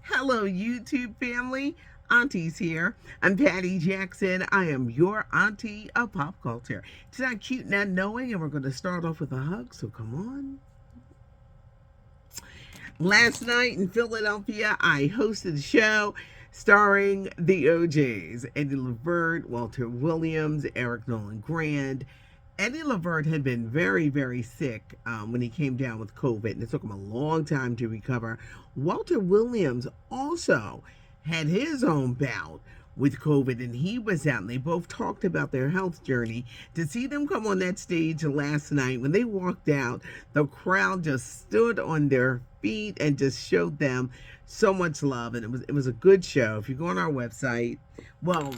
Hello, YouTube family. Auntie's here. I'm Patty Jackson. I am your auntie of pop culture. It's not cute, not knowing, and we're going to start off with a hug, so come on. Last night in Philadelphia, I hosted a show starring the OJs Eddie Levert, Walter Williams, Eric Nolan Grand. Eddie Levert had been very, very sick when he came down with COVID, and it took him a long time to recover. Walter Williams also had his own bout with COVID, and he was out, and they both talked about their health journey. To see them come on that stage last night, when they walked out, the crowd just stood on their feet and just showed them so much love, and it was a good show. If you go on our website, well,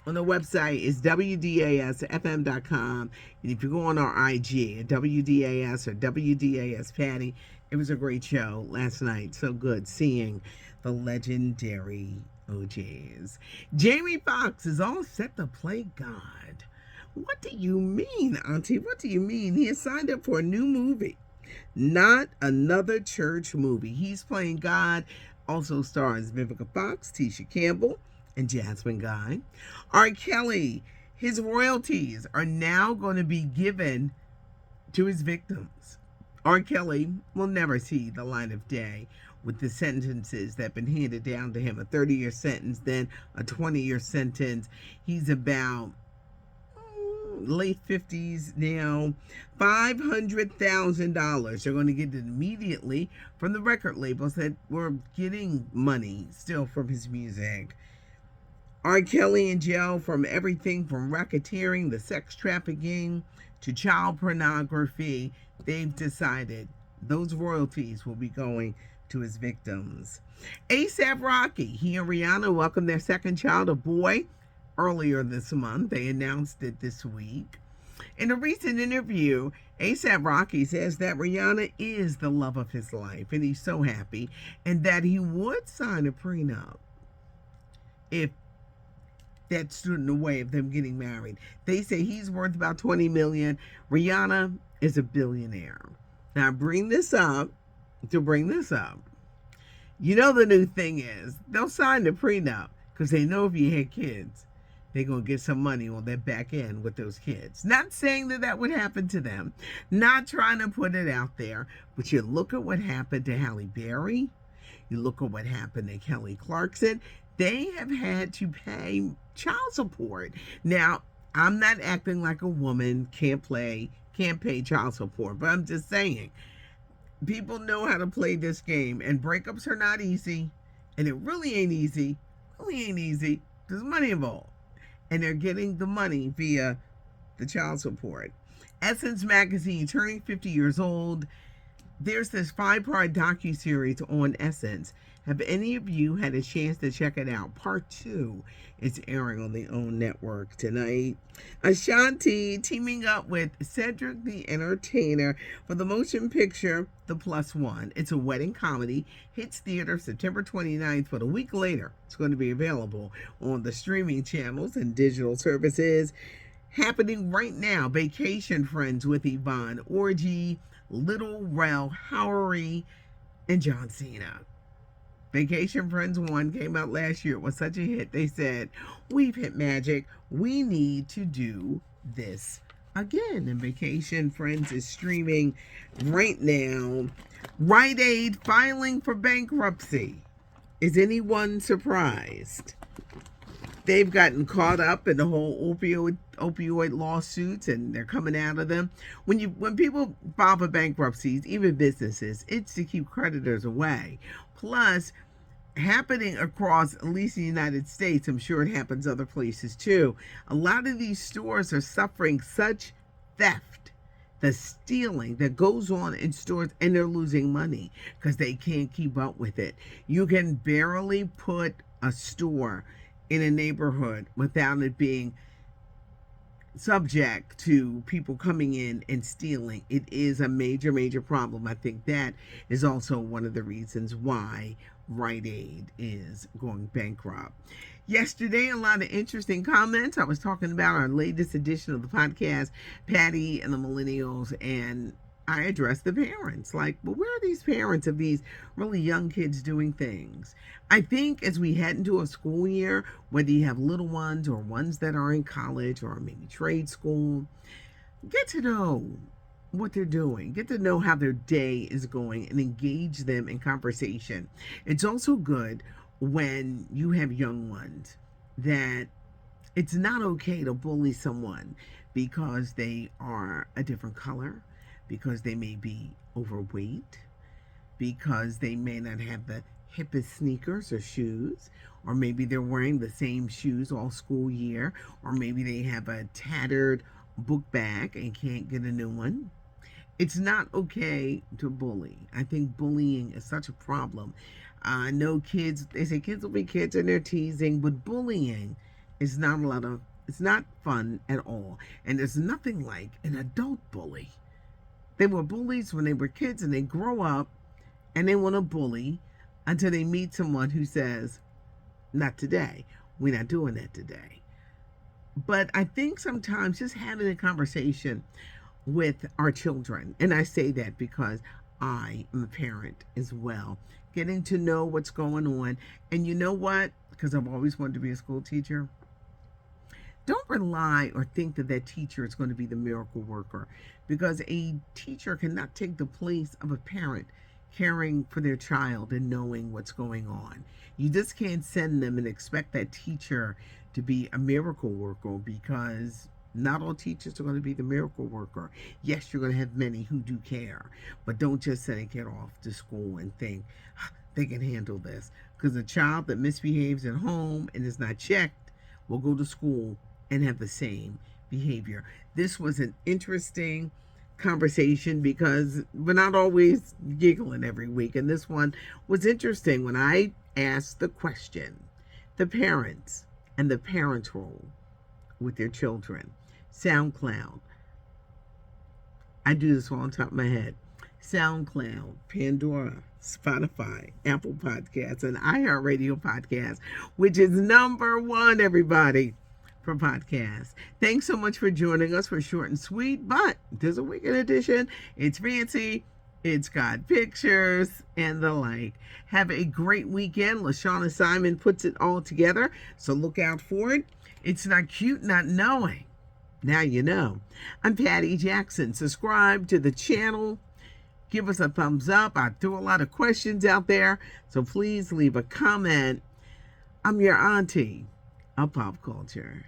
on the website is wdasfm.com. And if you go on our IG at WDAS or WDAS Patty, it was a great show last night. So good seeing the legendary OJs. Jamie Foxx is all set to play God. What do you mean, Auntie? What do you mean? He has signed up for a new movie. Not another church movie. He's playing God. Also stars Vivica Fox, Tisha Campbell, and Jasmine Guy. R. Kelly, his royalties are now going to be given to his victims. R. Kelly will never see the light of day with the sentences that have been handed down to him. A 30-year sentence, then a 20-year sentence. He's about late 50s now. $500,000. They're going to get it immediately from the record labels that were getting money still from his music. R. Kelly in jail from everything from racketeering, the sex trafficking, to child pornography. They've decided those royalties will be going to his victims. A$AP Rocky, he and Rihanna welcomed their second child, a boy, earlier this month. They announced it this week. In a recent interview, A$AP Rocky says that Rihanna is the love of his life, and he's so happy, and that he would sign a prenup if that stood in the way of them getting married. They say he's worth about $20 million. Rihanna is a billionaire. Now, bring this up. You know, the new thing is they'll sign the prenup because they know if you had kids, they're going to get some money on their back end with those kids. Not saying that that would happen to them. Not trying to put it out there. But you look at what happened to Halle Berry. You look at what happened to Kelly Clarkson. They have had to pay child support. Now, I'm not acting like a woman can't pay child support, but I'm just saying, people know how to play this game, and breakups are not easy, and it really ain't easy. There's money involved, and they're getting the money via the child support. Essence Magazine turning 50 years old. There's this 5-part docuseries on Essence. Have any of you had a chance to check it out? Part 2 is airing on the OWN network tonight. Ashanti teaming up with Cedric the Entertainer for the motion picture The Plus One. It's a wedding comedy. Hits theater September 29th, but a week later, it's going to be available on the streaming channels and digital services. Happening right now, Vacation Friends with Yvonne Orji, Little Rel Howery, and John Cena. Vacation Friends 1 came out last year. It was such a hit. They said, we've hit magic. We need to do this again. And Vacation Friends is streaming right now. Rite Aid filing for bankruptcy. Is anyone surprised? They've gotten caught up in the whole opioid lawsuits, and they're coming out of them. When people file for bankruptcies, even businesses, it's to keep creditors away. Plus, happening across at least the United States, I'm sure it happens other places too. A lot of these stores are suffering such theft, the stealing that goes on in stores, and they're losing money because they can't keep up with it. You can barely put a store in a neighborhood without it being subject to people coming in and stealing. It is a major, major problem. I think that is also one of the reasons why Rite Aid is going bankrupt. Yesterday, a lot of interesting comments. I was talking about our latest edition of the podcast, Patty and the Millennials, and I address the parents. Like, well, where are these parents of these really young kids doing things? I think as we head into a school year, whether you have little ones or ones that are in college or maybe trade school, get to know what they're doing, get to know how their day is going, and engage them in conversation. It's also good when you have young ones that it's not okay to bully someone because they are a different color, because they may be overweight, because they may not have the hippest sneakers or shoes, or maybe they're wearing the same shoes all school year, or maybe they have a tattered book bag and can't get a new one. It's not okay to bully. I think bullying is such a problem. I know kids, they say kids will be kids and they're teasing, but bullying is not a lot of, it's not fun at all. And there's nothing like an adult bully. They were bullies when they were kids and they grow up and they want to bully until they meet someone who says, not today. We're not doing that today. But I think sometimes just having a conversation with our children, and I say that because I am a parent as well, getting to know what's going on. And you know what? Because I've always wanted to be a school teacher. Don't rely or think that that teacher is going to be the miracle worker, because a teacher cannot take the place of a parent caring for their child and knowing what's going on. You just can't send them and expect that teacher to be a miracle worker, because not all teachers are going to be the miracle worker. Yes, you're going to have many who do care, but don't just send a kid off to school and think they can handle this, because a child that misbehaves at home and is not checked will go to school and have the same behavior. This was an interesting conversation because we're not always giggling every week, and this one was interesting when I asked the question, the parents and the parent role with their children. SoundCloud, I do this all on top of my head. SoundCloud, Pandora, Spotify, Apple Podcasts, and iHeartRadio Podcasts, which is number one, everybody, for podcasts. Thanks so much for joining us for Short and Sweet, but there's a weekend edition. It's fancy, it's got pictures and the like. Have a great weekend. LaShawna Simon puts it all together, so look out for it. It's not cute not knowing. Now you know. I'm Patty Jackson. Subscribe to the channel. Give us a thumbs up. I threw a lot of questions out there, so please leave a comment. I'm your auntie of pop culture.